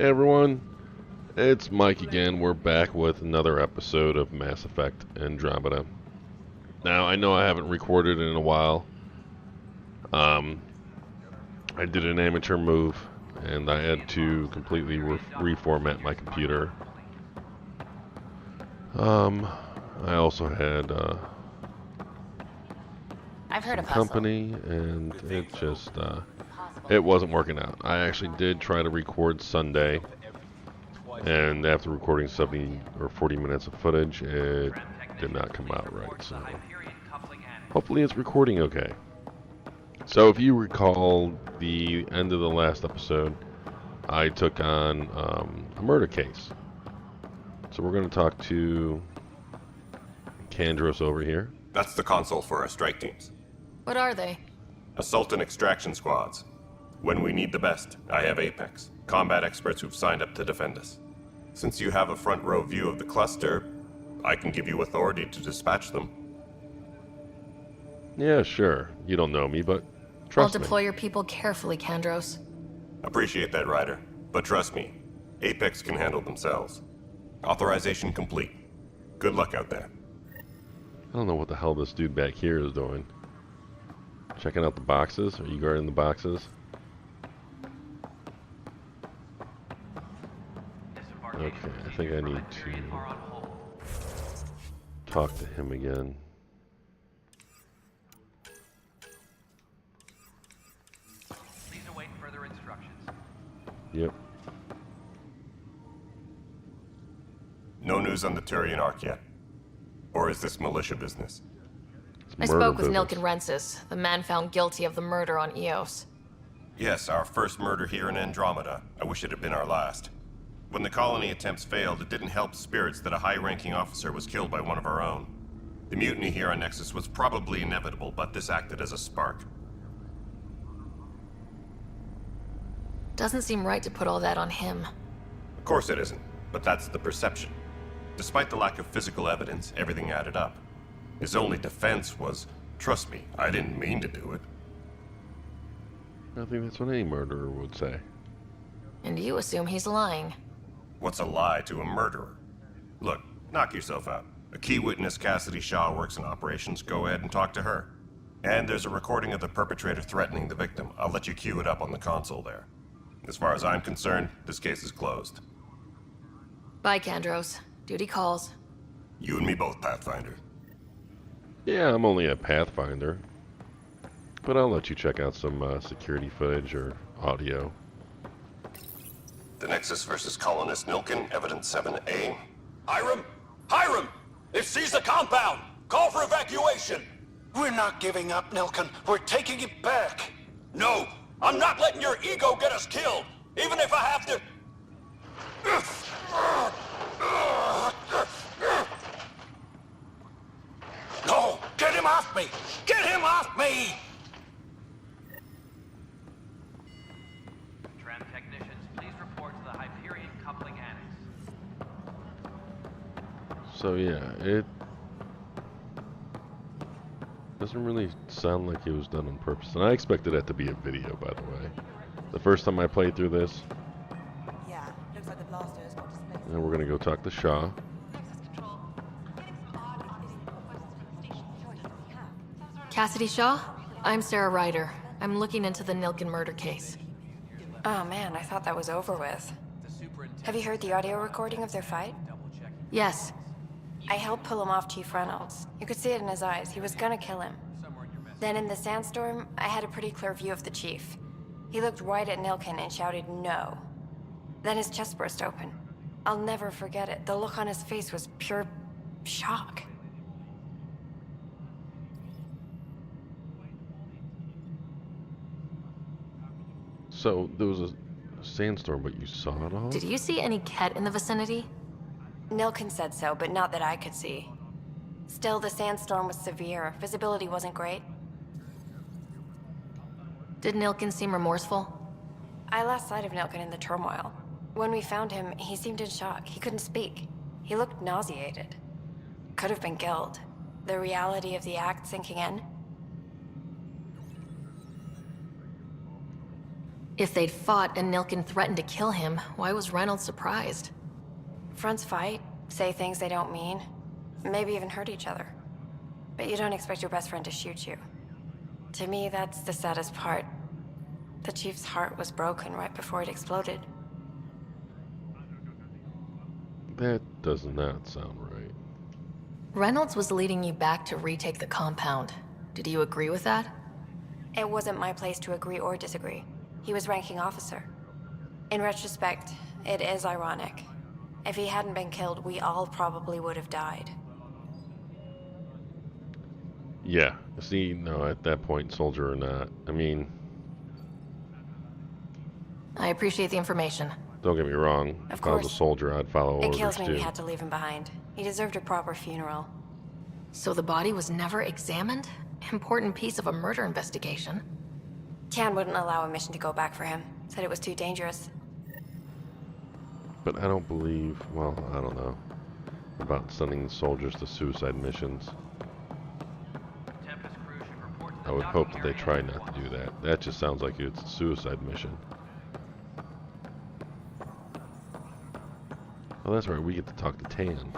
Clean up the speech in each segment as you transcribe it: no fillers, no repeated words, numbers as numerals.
Hey everyone, it's Mike again. We're back with another episode of Mass Effect Andromeda. Now, I know I haven't recorded in a while. I did an amateur move, and I had to completely reformat my computer. I also had I've heard some of hustle. company, and it just, it wasn't working out. I actually did try to record Sunday, and after recording 70 or 40 minutes of footage, it did not come out right. So hopefully it's recording okay. So if you recall the end of the last episode, I took on a murder case. So we're going to talk to Kandros over here. That's the console for our strike teams. What are they? Assault and extraction squads. When we need the best, I have Apex, combat experts who've signed up to defend us. Since you have a front row view of the cluster, I can give you authority to dispatch them. Yeah, sure. You don't know me, but trust I'll me. deploy your people carefully, Kandros. Appreciate that, Ryder. But trust me, Apex can handle themselves. Authorization complete. Good luck out there. I don't know what the hell this dude back here is doing. Checking out the boxes? Are you guarding the boxes? Okay, I think I need to talk to him again. Please await further instructions. Yep. No news on the Turian Arc yet? Or is this militia business? I spoke with Nilken Rensis, the man found guilty of the murder on Eos. Yes, our first murder here in Andromeda. I wish it had been our last. When the colony attempts failed, it didn't help spirits that a high-ranking officer was killed by one of our own. The mutiny here on Nexus was probably inevitable, but this acted as a spark. Doesn't seem right to put all that on him. Of course it isn't, but that's the perception. Despite the lack of physical evidence, everything added up. His only defense was, trust me, I didn't mean to do it. I think that's what any murderer would say. And you assume he's lying. What's a lie to a murderer? Look, knock yourself out. A key witness, Cassidy Shaw, works in operations. Go ahead and talk to her. And there's a recording of the perpetrator threatening the victim. I'll let you cue it up on the console there. As far as I'm concerned, this case is closed. Bye, Kandros. Duty calls. You and me both, Pathfinder. Yeah, I'm only a Pathfinder. But I'll let you check out some security footage or audio. The Nexus versus Colonist Nilken, Evidence 7A. Hiram! Hiram! They've seized the compound! Call for evacuation! We're not giving up, Nilken. We're taking it back. No! I'm not letting your ego get us killed! Even if I have to... No! Get him off me! Get him off me! Tram technicians, please report to the Hyperion coupling annex. So yeah, it doesn't really sound like it was done on purpose. And I expected that to be a video, by the way. The first time I played through this. Yeah, looks like the blaster has got displaced. And we're gonna go talk to Shaw. Nexus Control. Getting some odd missing requests from the station. Sure, we have. Some sort of... Cassidy Shaw? I'm Sarah Ryder. I'm looking into the Nilken murder case. Oh man, I thought that was over with. Have you heard the audio recording of their fight? Yes. I helped pull him off Chief Reynolds. You could see it in his eyes. He was gonna kill him. Then in the sandstorm, I had a pretty clear view of the chief. He looked right at Nilken and shouted no. Then his chest burst open. I'll never forget it. The look on his face was pure shock. So there was a sandstorm, but you saw it all? Did you see any Ket in the vicinity? Nilken said so, but not that I could see. Still, the sandstorm was severe. Visibility wasn't great. Did Nilken seem remorseful? I lost sight of Nilken in the turmoil. When we found him, he seemed in shock. He couldn't speak. He looked nauseated. Could have been guilt. The reality of the act sinking in. If they'd fought and Nilkin threatened to kill him, why was Reynolds surprised? Fronts fight, say things they don't mean, maybe even hurt each other. But you don't expect your best friend to shoot you. To me, that's the saddest part. The Chief's heart was broken right before it exploded. That does not sound right. Reynolds was leading you back to retake the compound. Did you agree with that? It wasn't my place to agree or disagree. He was ranking officer. In retrospect, it is ironic. If he hadn't been killed, we all probably would have died. Yeah. See, no, at that point, soldier or not. I mean, I appreciate the information. don't get me wrong. Of If I was a course. soldier, I'd follow It orders kills me too. we had to leave him behind. He deserved a proper funeral. So the body was never examined? Important piece of a murder investigation. Tian wouldn't allow a mission to go back for him. Said it was too dangerous. But I don't believe, well, I don't know, about sending soldiers to suicide missions. Tempest crew should report to the I would hope docking that they area. try not to do that. That just sounds like it's a suicide mission. Oh, that's right, we get to talk to Tan.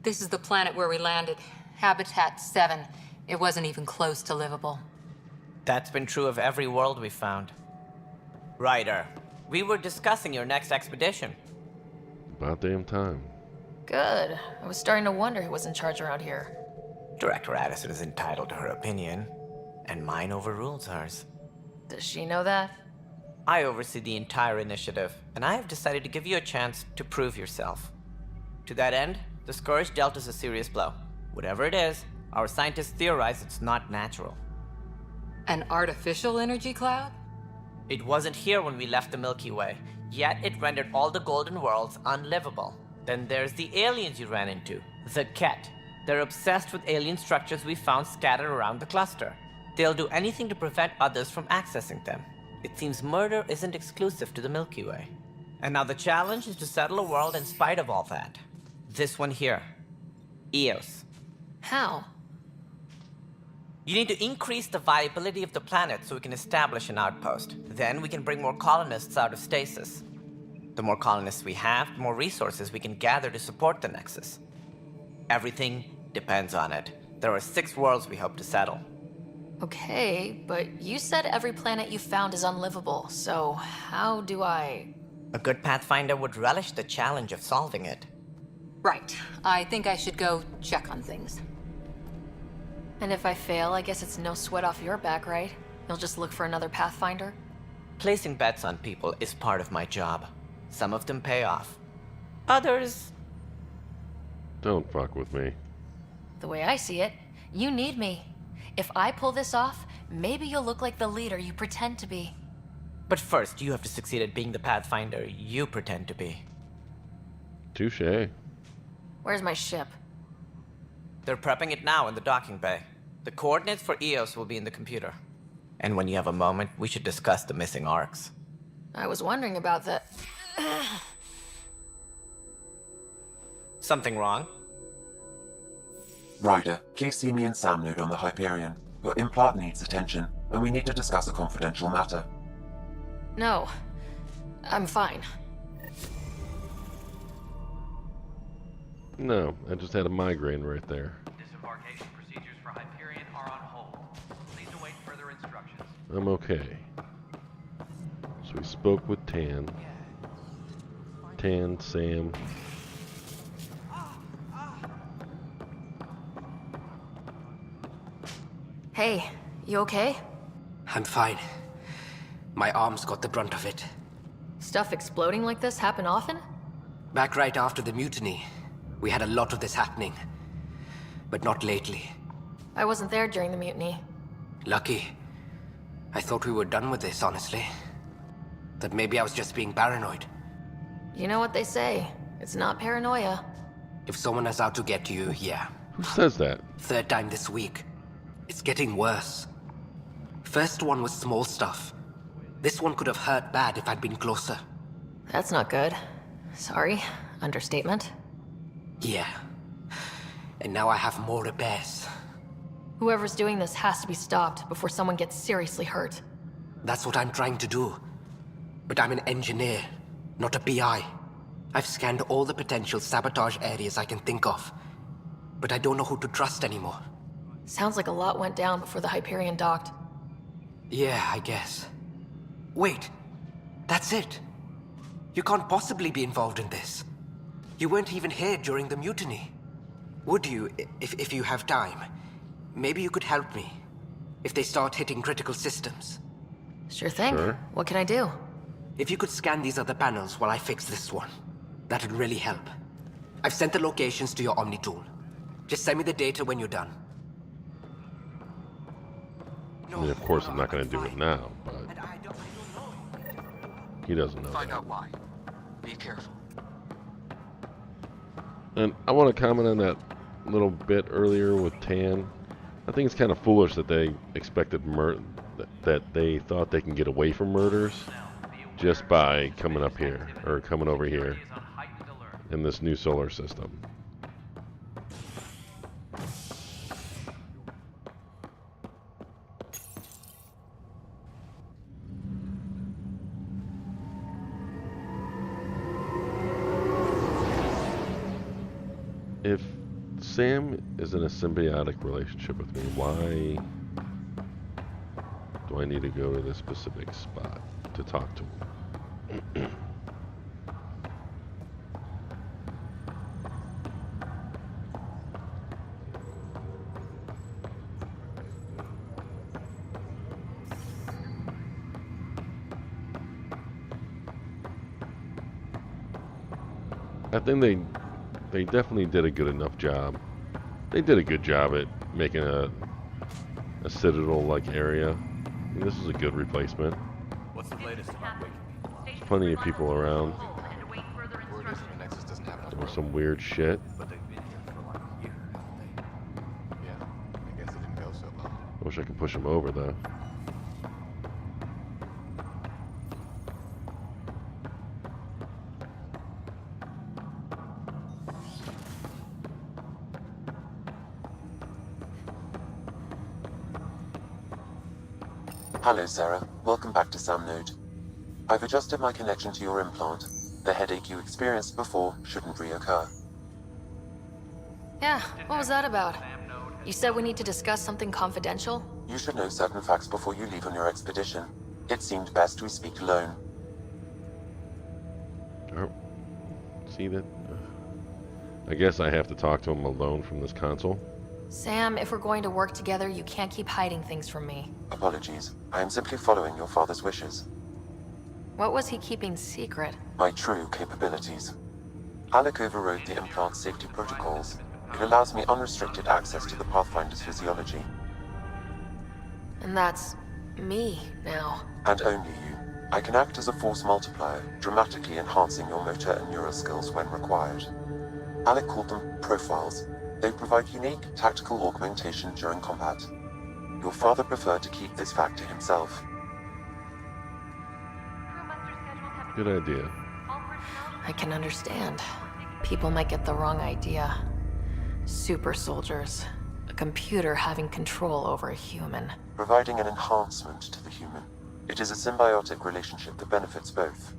This is the planet where we landed. Habitat 7. It wasn't even close to livable. That's been true of every world we've found. Ryder, we were discussing your next expedition. About damn time. Good. I was starting to wonder who was in charge around here. Director Addison is entitled to her opinion, and mine overrules hers. Does she know that? I oversee the entire initiative, and I have decided to give you a chance to prove yourself. To that end, the Scourge dealt us a serious blow. Whatever it is, our scientists theorize it's not natural. An artificial energy cloud? It wasn't here when we left the Milky Way, yet it rendered all the golden worlds unlivable. Then there's the aliens you ran into, the Ket. They're obsessed with alien structures we found scattered around the cluster. They'll do anything to prevent others from accessing them. It seems murder isn't exclusive to the Milky Way. And now the challenge is to settle a world in spite of all that. This one here. Eos. How? You need to increase the viability of the planet so we can establish an outpost. Then we can bring more colonists out of stasis. The more colonists we have, the more resources we can gather to support the Nexus. Everything depends on it. There are 6 worlds we hope to settle. Okay, but you said every planet you found is unlivable, so how do I... A good Pathfinder would relish the challenge of solving it. Right. I think I should go check on things. And if I fail, I guess it's no sweat off your back, right? You'll just look for another Pathfinder? Placing bets on people is part of my job. Some of them pay off. Others... Don't fuck with me. The way I see it, you need me. If I pull this off, maybe you'll look like the leader you pretend to be. But first, you have to succeed at being the Pathfinder you pretend to be. Touché. Where's my ship? They're prepping it now in the docking bay. The coordinates for Eos will be in the computer. And when you have a moment, we should discuss the missing arcs. I was wondering about that. Something wrong? Ryder, please see me and Sam node on the Hyperion. Your implant needs attention, and we need to discuss a confidential matter. No, I'm fine. No, I just had a migraine right there. Disembarkation procedures for Hyperion are on hold. Please await further instructions. I'm okay. So we spoke with Tan. Tan, Sam. Hey, you okay? I'm fine. My arms got the brunt of it. Stuff exploding like this happen often? Back right after the mutiny, we had a lot of this happening. But not lately. I wasn't there during the mutiny. Lucky. I thought we were done with this, honestly. That maybe I was just being paranoid. You know what they say. It's not paranoia. If someone is out to get you, yeah. Who says that? 3rd time this week. It's getting worse. First one was small stuff. This one could have hurt bad if I'd been closer. That's not good. Sorry. Understatement. Yeah. And now I have more repairs. Whoever's doing this has to be stopped before someone gets seriously hurt. That's what I'm trying to do. But I'm an engineer, not a PI. I've scanned all the potential sabotage areas I can think of. But I don't know who to trust anymore. Sounds like a lot went down before the Hyperion docked. Yeah, I guess. Wait, that's it. You can't possibly be involved in this. You weren't even here during the mutiny. Would you, if you have time? Maybe you could help me. If they start hitting critical systems. Sure thing. Sure. What can I do? If you could scan these other panels while I fix this one, that'd really help. I've sent the locations to your Omni tool. Just send me the data when you're done. I mean, of course, I'm not going to do it now, but he doesn't know. Find out why. Be careful. And I want to comment on that little bit earlier with Tan. I think it's kind of foolish that they expected that they thought they can get away from murders just by coming up here or coming over here in this new solar system. If Sam is in a symbiotic relationship with me, why do I need to go to this specific spot to talk to him? I think they definitely did a good enough job. They did a good job at making a citadel-like area. And this is a good replacement. What's the latest about Wake? Plenty of people around. Word is the Nexus doesn't have enough Doing some weird shit. But they've been here for like a year, haven't they? Yeah, I guess it didn't go so well. Wish I could push him over though. Hello, Sarah. Welcome back to Sam Node. I've adjusted my connection to your implant. The headache you experienced before shouldn't reoccur. Yeah, what was that about? You said we need to discuss something confidential? You should know certain facts before you leave on your expedition. It seemed best we speak alone. Oh, see that? I guess I have to talk to him alone from this console. Sam, if we're going to work together, you can't keep hiding things from me. Apologies. I am simply following your father's wishes. What was he keeping secret? My true capabilities. Alec overrode the implant's safety protocols. It allows me unrestricted access to the Pathfinder's physiology. And that's me now. And only you. I can act as a force multiplier, dramatically enhancing your motor and neural skills when required. Alec called them profiles. They provide unique tactical augmentation during combat. Your father preferred to keep this fact to himself. Good idea. I can understand. People might get the wrong idea. Super soldiers. A computer having control over a human. Providing an enhancement to the human. It is a symbiotic relationship that benefits both.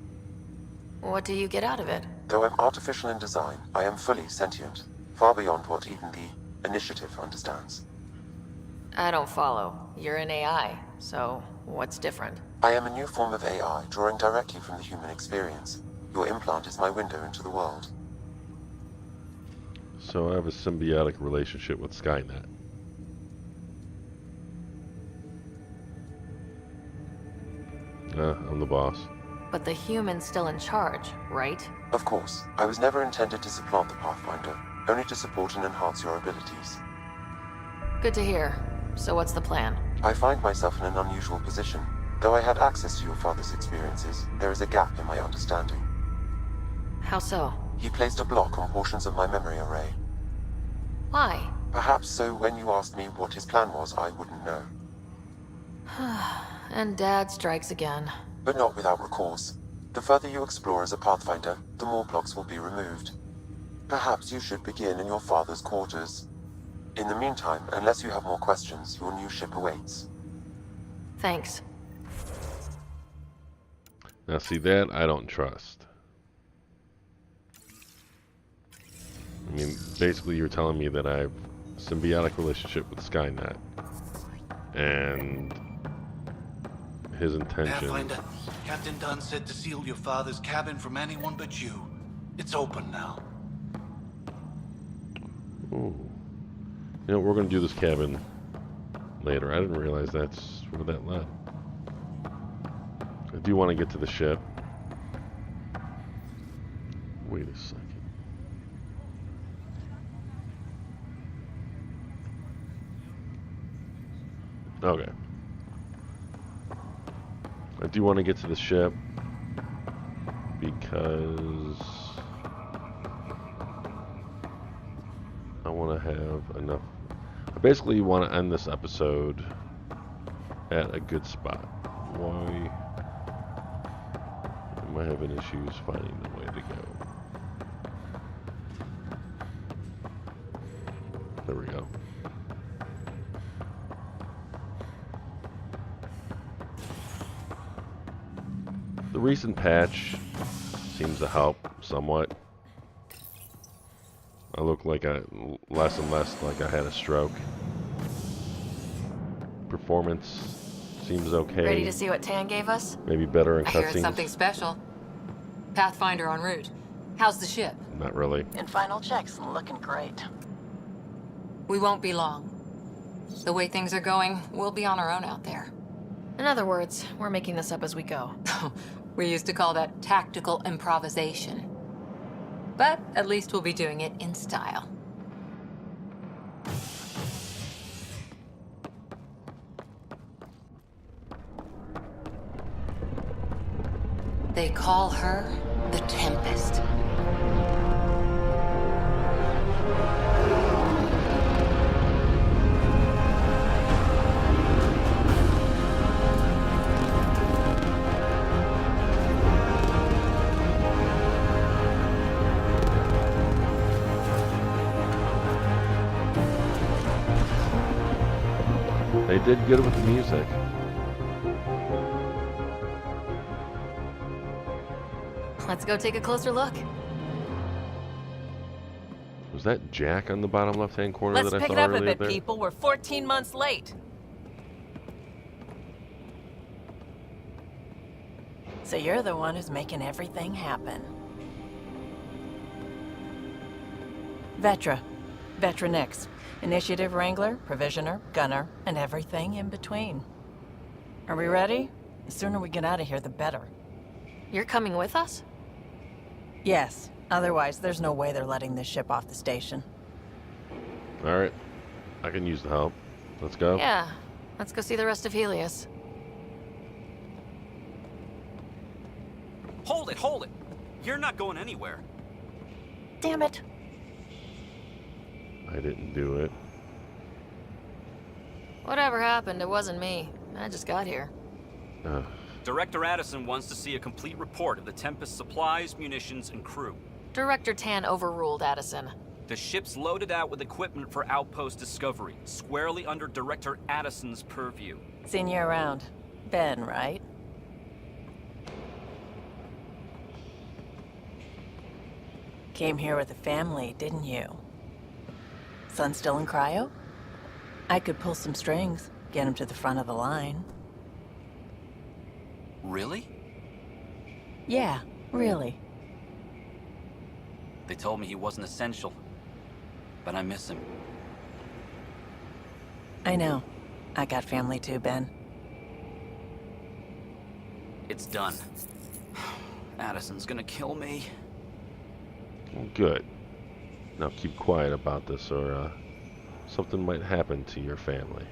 What do you get out of it? Though I'm artificial in design, I am fully sentient. Far beyond what even the Initiative understands. I don't follow. You're an AI, so what's different? I am a new form of AI, drawing directly from the human experience. Your implant is my window into the world. So I have a symbiotic relationship with Skynet. I'm the boss. But the human's still in charge, right? Of course. I was never intended to supplant the Pathfinder, only to support and enhance your abilities. Good to hear. So what's the plan? I find myself in an unusual position. Though I had access to your father's experiences, there is a gap in my understanding. How so? He placed a block on portions of my memory array. Why? Perhaps so when you asked me what his plan was, I wouldn't know. And Dad strikes again. But not without recourse. The further you explore as a Pathfinder, the more blocks will be removed. Perhaps you should begin in your father's quarters. In the meantime, unless you have more questions, your new ship awaits. Thanks. Now see that I don't trust. I mean, basically you're telling me that I have a symbiotic relationship with Skynet. And his intention. Pathfinder, Captain Dunn said to seal your father's cabin from anyone but you. It's open now. Ooh. You know, we're going to do this cabin later. I didn't realize that's where that led. I do want to get to the ship. Wait a second. Okay. I do want to get to the ship because I want to have enough. I basically want to end this episode at a good spot. Why am I having issues finding the way to go? There we go. The recent patch seems to help somewhat. I look like less and less like I had a stroke. Performance seems okay. Ready to see what Tan gave us? Maybe better in I hear it's cutscenes. something special. Pathfinder en route. How's the ship? Not really. In final checks, looking great. We won't be long. The way things are going, we'll be on our own out there. In other words, we're making this up as we go. We used to call that tactical improvisation. But at least we'll be doing it in style. They call her the Tempest. They did good with the music. Let's go take a closer look. Was that Jack on the bottom left-hand corner Let's that I pick saw it up a earlier bit, there? people. We're 14 months late. So you're the one who's making everything happen. Vetra. Vetra Nix. Initiative Wrangler, Provisioner, Gunner, and everything in between. Are we ready? The sooner we get out of here, the better. You're coming with us? Yes. Otherwise, there's no way they're letting this ship off the station. Alright. I can use the help. Let's go. Yeah. Let's go see the rest of Helios. Hold it, hold it! You're not going anywhere. Damn it. I didn't do it. Whatever happened, it wasn't me. I just got here. Director Addison wants to see a complete report of the Tempest supplies, munitions, and crew. Director Tan overruled Addison. The ship's loaded out with equipment for outpost discovery, squarely under Director Addison's purview. Seen you around. Ben, right? Came here with a family, didn't you? Son still in cryo? I could pull some strings, get him to the front of the line. Really? Yeah, really. They told me he wasn't essential, but I miss him. I know. I got family too, Ben. It's done. Addison's gonna kill me. Well, good. Now keep quiet about this or something might happen to your family.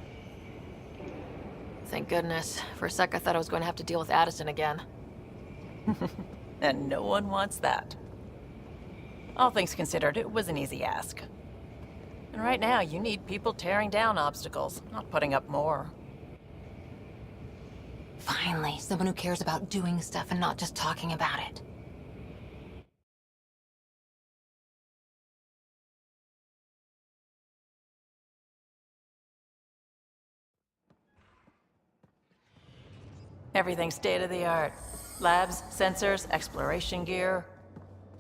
Thank goodness. For a sec, I thought I was going to have to deal with Addison again. And no one wants that. All things considered, it was an easy ask. And right now, you need people tearing down obstacles, not putting up more. Finally, someone who cares about doing stuff and not just talking about it. Everything state-of-the-art. Labs, sensors, exploration gear.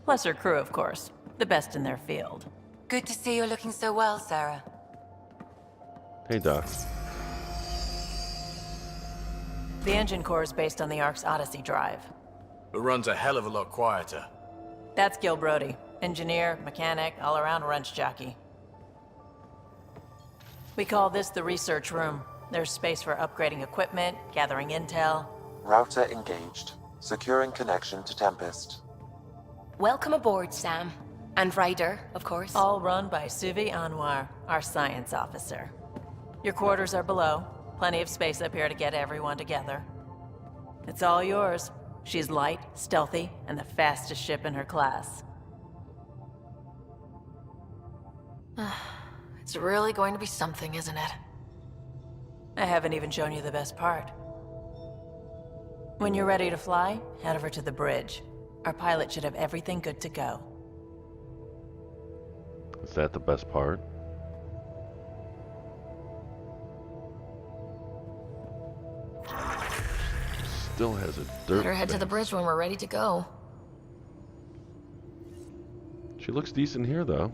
Plus her crew, of course. The best in their field. Good to see you looking so well, Sarah. Hey, Doc. The engine core is based on the Ark's Odyssey drive. It runs a hell of a lot quieter. That's Gil Brody. Engineer, mechanic, all-around wrench jockey. We call this the research room. There's space for upgrading equipment, gathering intel. Router engaged. Securing connection to Tempest. Welcome aboard, Sam. And Ryder, of course. All run by Suvi Anwar, our science officer. Your quarters are below. Plenty of space up here to get everyone together. It's all yours. She's light, stealthy, and the fastest ship in her class. It's really going to be something, isn't it? I haven't even shown you the best part. When you're ready to fly, head over to the bridge. Our pilot should have everything good to go. Is that the best part? Still has a dirt Better head to face. the bridge when we're ready to go. She looks decent here, though.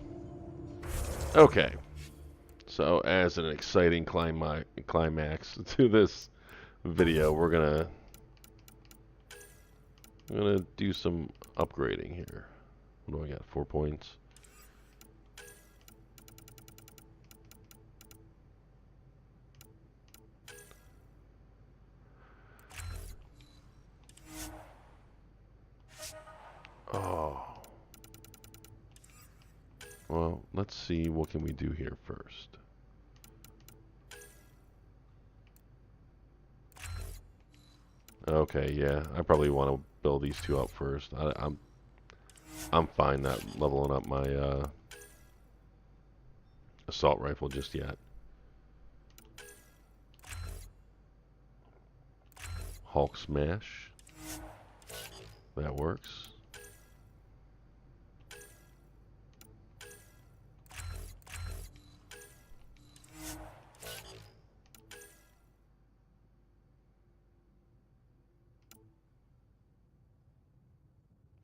Okay. So, as an exciting climax to this video, we're gonna do some upgrading here. What do I got? 4 points. Oh. Well, let's see what can we do here first. Okay, yeah, I probably want to build these two up first. I'm fine not leveling up my assault rifle just yet. Hulk smash. That works.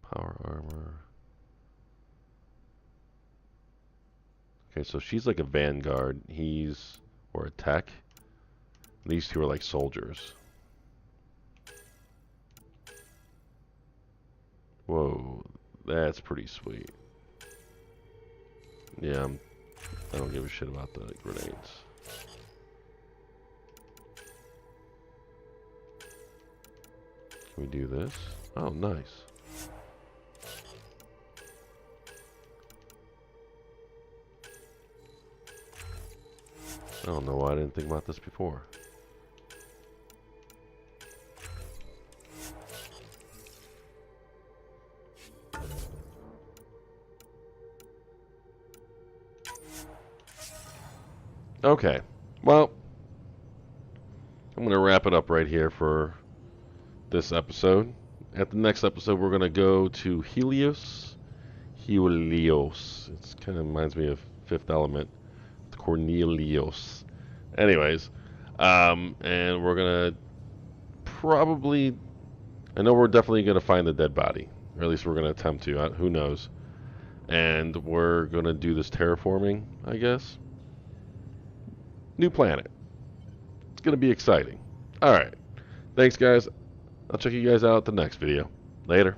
Power armor. Okay, so she's like a vanguard. He's, or a tech. These two are like soldiers. Whoa, that's pretty sweet. Yeah, I don't give a shit about the grenades. Can we do this? Oh, nice. I don't know why I didn't think about this before. Okay, well, I'm going to wrap it up right here for this episode. At the next episode, we're going to go to Helios. It kind of reminds me of Fifth Element. Cornelius. Anyways, and we're going to probably, I know we're definitely going to find the dead body. Or at least we're going to attempt to. Who knows? And we're going to do this terraforming, I guess. New planet. It's going to be exciting. Alright. Thanks, guys. I'll check you guys out at the next video. Later.